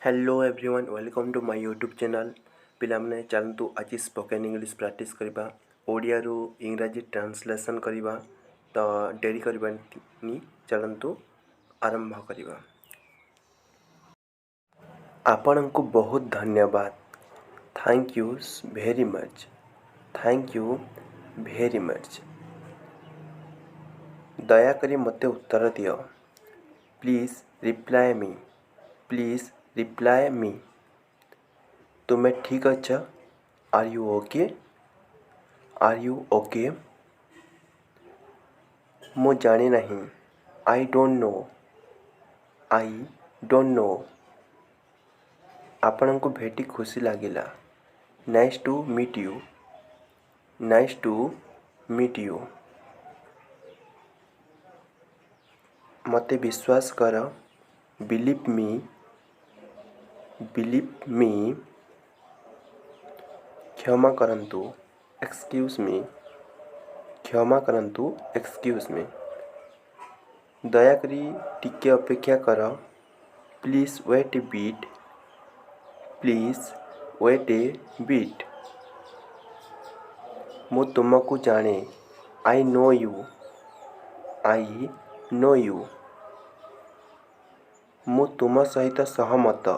Hello everyone welcome to my YouTube channel पिलामने चलतु आज स्पोकन इंग्लिश प्रैक्टिस करबा ओडिया रु इंग्रजी ट्रांसलेशन करबा तो डेरी करबानी चलतु आरंभ करबा। आपनकु बहुत धन्यवाद। Thank you very much. Thank you very much. दया करी मते उत्तर दियो। Please reply me. Please reply me. तुम्हें ठीक अच्छा? Are you okay? Are you okay? मु जानी नहीं। I don't know. I don't know. आपण को भेटी खुशी लागिला। Nice to meet you. Nice to meet you. मते विश्वास कर। Believe me. Believe me. क्षमा करंतु। Excuse me. क्षमा करंतु। Excuse me. दयाकरी टिके अपेक्षा कर। Please wait a bit. Please wait a bit. मु तुमको जाने। I know you. I know you. मु तुम सहित सहमत।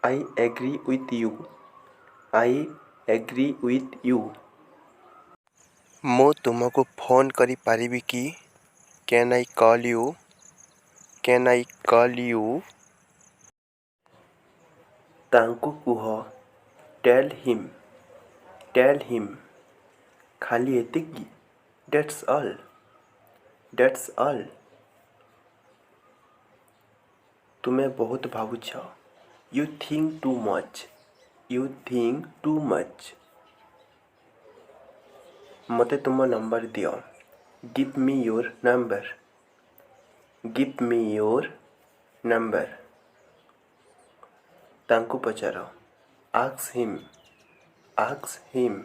I agree with you. I agree with you. मु तुमको फोन करी पारिबी कि? Can I call you? Can I call you? तांको कुह। Tell him. Tell him. खाली एतिकी? That's all. That's all. तुम्हें बहुत भावुछ। You think too much. You think too much. मते तुम नंबर दियो। Give me your number. Give me your number. तांको पचारो। Ask him. Ask him.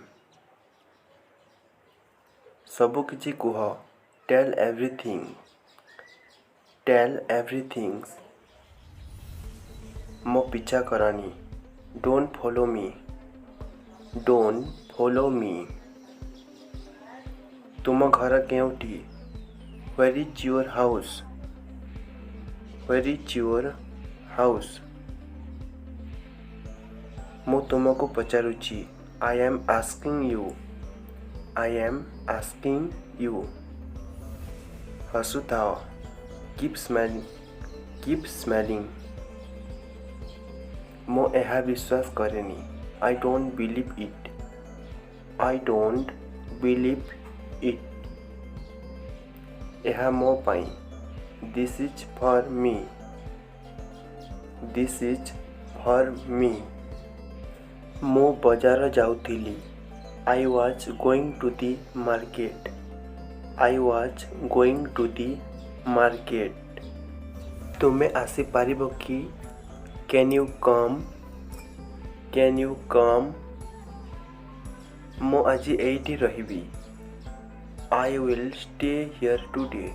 सबु किछि कुह। Tell everything. Tell everything. मो पीछा करानी। Don't follow me. Don't follow me. तुम घर केउठी? Where is your house? Where is your house? मु तुमको पचारुची। I am asking you. I am asking you. हसुताओ। Keep smiling. Keep smiling. मो एहा विश्वास करेनी। I don't believe it. I don't believe it. एहा मो पाई। This is for me. This is for me. मो बाजार जाउथिली। I was going to the market. I was going to the market. तुम्हें आसी पारिबो कि? Can you come? Can you come? मो आज एइटी रहिबी। I will stay here today.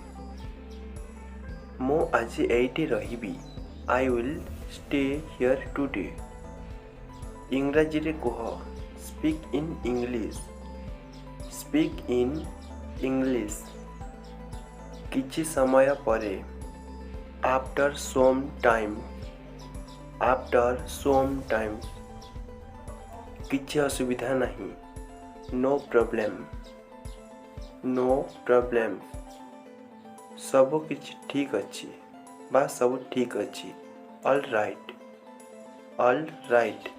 मो आज एइटी रहिबी। I will stay here today. इंग्रजी रे कुह। Speak in English. Speak in English. किछि समय परे। After some time. After some time. किछि असुविधा नहीं। No problem. No problem. सब किछि ठीक अछि बा सब ठीक अछि। All right. All right.